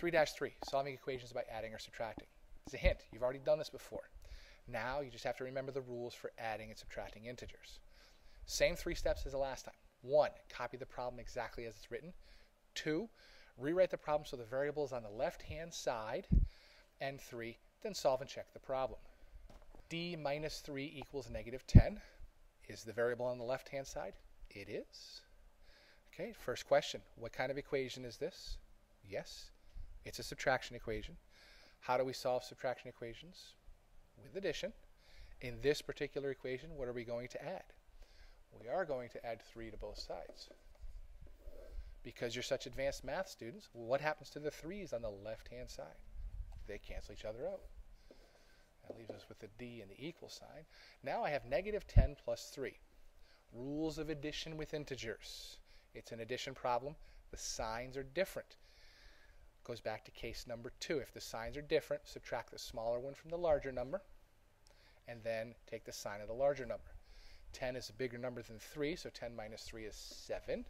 3-3, solving equations by adding or subtracting. As a hint, you've already done this before. Now you just have to remember the rules for adding and subtracting integers. Same 3 steps as the last time. 1, copy the problem exactly as it's written. 2, rewrite the problem so the variable is on the left-hand side. And 3, then solve and check the problem. D minus 3 equals negative 10. Is the variable on the left-hand side? It is. Okay, first question. What kind of equation is this? Yes, it's a subtraction equation. How do we solve subtraction equations? With addition. In this particular equation, what are we going to add? We are going to add 3 to both sides. Because you're such advanced math students, what happens to the 3's on the left-hand side? They cancel each other out. That leaves us with the D and the equal sign. Now I have negative 10 plus 3. Rules of addition with integers. It's an addition problem. The signs are different. Goes back to case number 2. If the signs are different, subtract the smaller one from the larger number, and then take the sign of the larger number. 10 is a bigger number than 3, so 10 minus 3 is 7.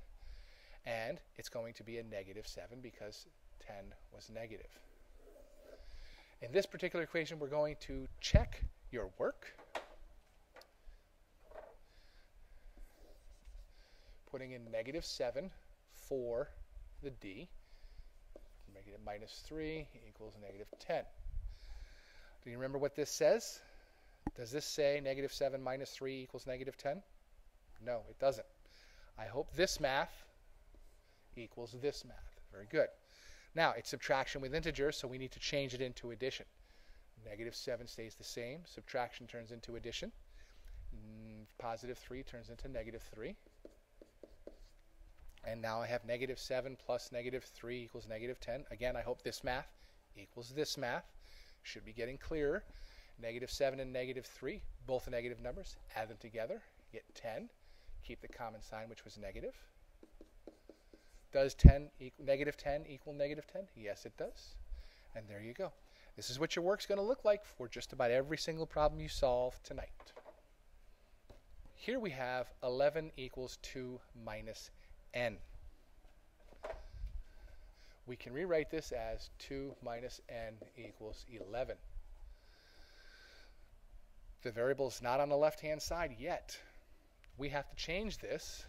And it's going to be a negative 7 because 10 was negative. In this particular equation, we're going to check your work. Putting in negative 7 for the D. Negative minus 3 equals negative 10. Do you remember what this says? Does this say negative 7 minus 3 equals negative 10? No, it doesn't. I hope this math equals this math. Very good. Now, it's subtraction with integers, so we need to change it into addition. Negative 7 stays the same. Subtraction turns into addition. Positive 3 turns into negative 3. And now I have negative 7 plus negative 3 equals negative 10. Again, I hope this math equals this math. Should be getting clearer. Negative 7 and negative 3, both negative numbers. Add them together, get 10. Keep the common sign, which was negative. Does negative 10 equal negative 10? Yes, it does. And there you go. This is what your work's going to look like for just about every single problem you solve tonight. Here we have 11 equals 2 minus n. We can rewrite this as 2 minus n equals 11. The variable is not on the left-hand side yet. We have to change this.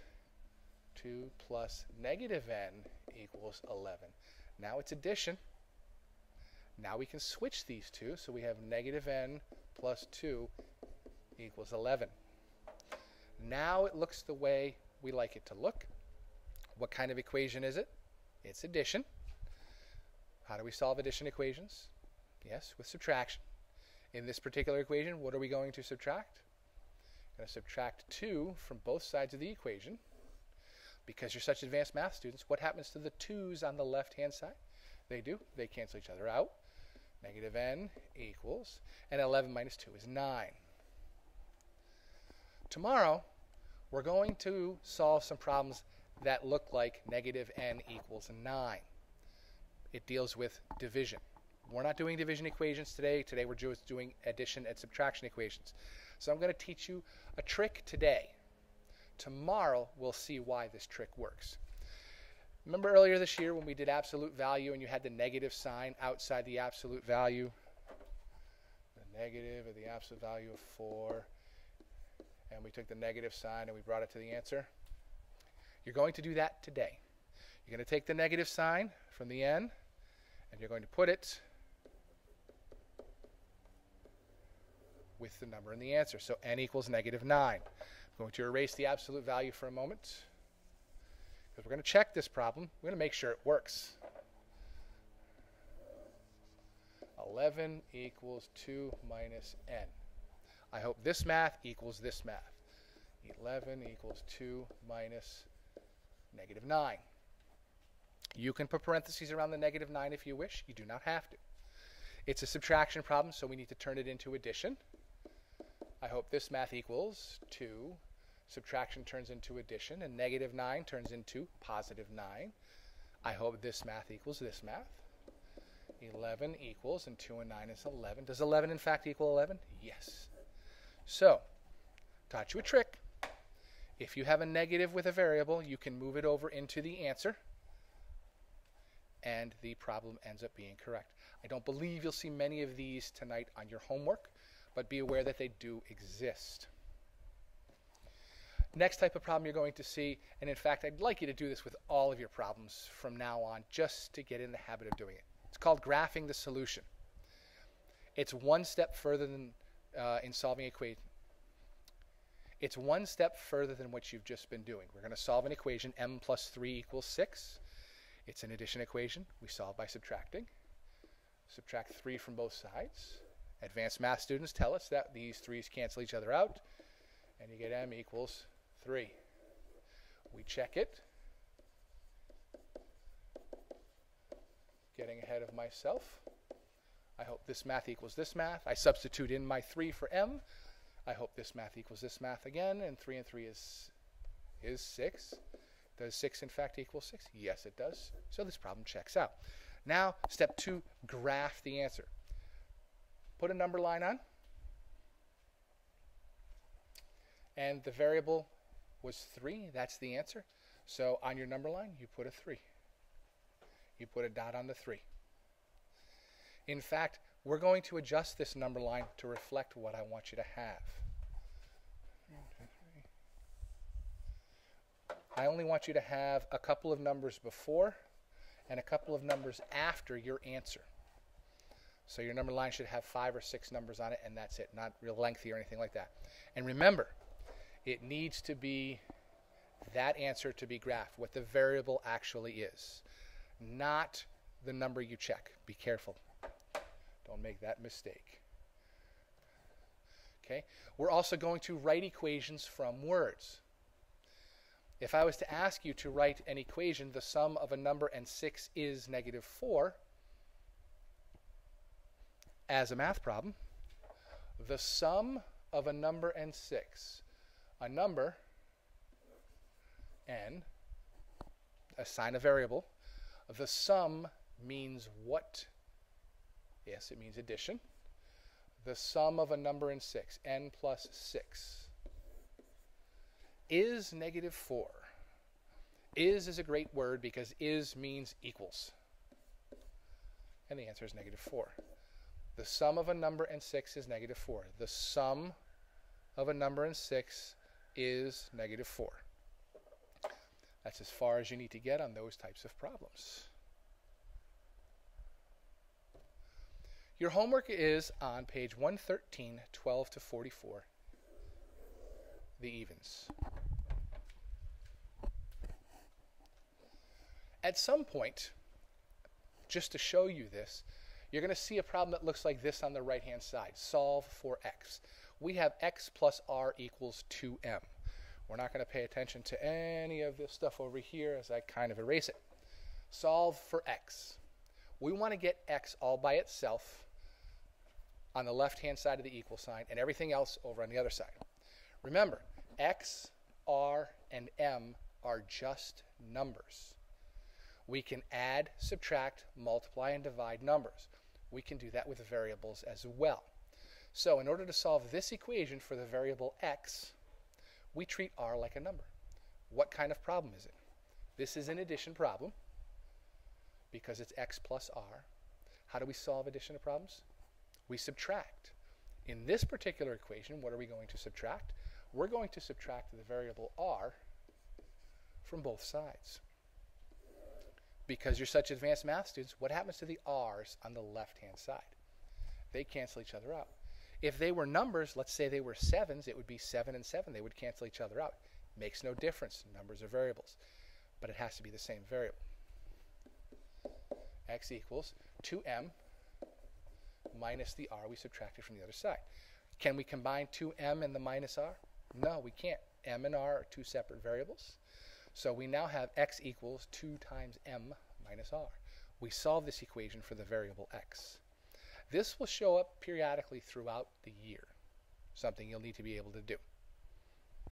2 plus negative n equals 11. Now it's addition. Now we can switch these two, so we have negative n plus 2 equals 11. Now it looks the way we like it to look. What kind of equation is it? It's addition. How do we solve addition equations? Yes, with subtraction. In this particular equation, what are we going to subtract? We're going to subtract 2 from both sides of the equation. Because you're such advanced math students, what happens to the 2's on the left-hand side? They cancel each other out. Negative n equals, and 11 minus 2 is 9. Tomorrow, we're going to solve some problems that look like negative n equals 9. It deals with division. We're not doing division equations today. Today we're just doing addition and subtraction equations. So I'm going to teach you a trick today. Tomorrow we'll see why this trick works. Remember earlier this year when we did absolute value and you had the negative sign outside the absolute value? The negative of the absolute value of 4. And we took the negative sign and we brought it to the answer. You're going to do that today. You're going to take the negative sign from the n and you're going to put it with the number in the answer. So n equals negative 9. I'm going to erase the absolute value for a moment because we're going to check this problem. We're going to make sure it works. 11 equals 2 minus n. I hope this math equals this math. 11 equals 2 minus negative 9. You can put parentheses around the negative 9 if you wish. You do not have to. It's a subtraction problem, so we need to turn it into addition. I hope this math equals 2. Subtraction turns into addition, and negative 9 turns into positive 9. I hope this math equals this math. 11 equals, and 2 and 9 is 11. Does 11 in fact equal 11? Yes. So, taught you a trick. If you have a negative with a variable, you can move it over into the answer. and the problem ends up being correct. I don't believe you'll see many of these tonight on your homework, but be aware that they do exist. Next type of problem you're going to see, and in fact I'd like you to do this with all of your problems from now on just to get in the habit of doing it. It's called graphing the solution. It's one step further than in solving equation. It's one step further than what you've just been doing. We're going to solve an equation, m plus 3 equals 6. It's an addition equation. We solve by subtracting. Subtract 3 from both sides. Advanced math students tell us that these 3's cancel each other out, and you get m equals 3. We check it. Getting ahead of myself. I hope this math equals this math. I substitute in my 3 for m. I hope this math equals this math again, and 3 and 3 is 6. Does 6 in fact equal 6? Yes, it does. So this problem checks out. Now, step 2, graph the answer. Put a number line on. And the variable was 3. That's the answer. So on your number line, you put a 3. You put a dot on the 3. In fact, we're going to adjust this number line to reflect what I want you to have. I only want you to have a couple of numbers before and a couple of numbers after your answer. So your number line should have 5 or 6 numbers on it, and that's it. Not real lengthy or anything like that. And remember, it needs to be that answer to be graphed, what the variable actually is, not the number you check. Be careful. Don't make that mistake. Okay? We're also going to write equations from words. If I was to ask you to write an equation, the sum of a number and 6 is -4, as a math problem, the sum of a number and 6, a number, n, assign a variable, the sum means what? Yes, it means addition. The sum of a number and 6, n plus 6, is -4. Is a great word because is means equals. And the answer is -4. The sum of a number and 6 is -4. The sum of a number and 6 is -4. That's as far as you need to get on those types of problems. Your homework is on page 113, 12 to 44, the evens. At some point, just to show you this, you're going to see a problem that looks like this on the right-hand side. Solve for x. We have x plus r equals 2m. We're not going to pay attention to any of this stuff over here as I kind of erase it. Solve for x. We want to get x all by itself on the left-hand side of the equal sign and everything else over on the other side. Remember, x, r, and m are just numbers. We can add, subtract, multiply, and divide numbers. We can do that with variables as well. So in order to solve this equation for the variable x, we treat r like a number. What kind of problem is it? This is an addition problem because it's x plus r. How do we solve addition problems? We subtract. In this particular equation, what are we going to subtract? We're going to subtract the variable r from both sides. Because you're such advanced math students, what happens to the r's on the left-hand side? They cancel each other out. If they were numbers, let's say they were 7s, it would be 7 and 7. They would cancel each other out. Makes no difference. Numbers are variables. But it has to be the same variable. X equals 2m minus the r we subtracted from the other side. Can we combine 2m and the minus r? No, we can't. M and r are two separate variables. So we now have x equals 2 times m minus r. We solve this equation for the variable x. This will show up periodically throughout the year, something you'll need to be able to do.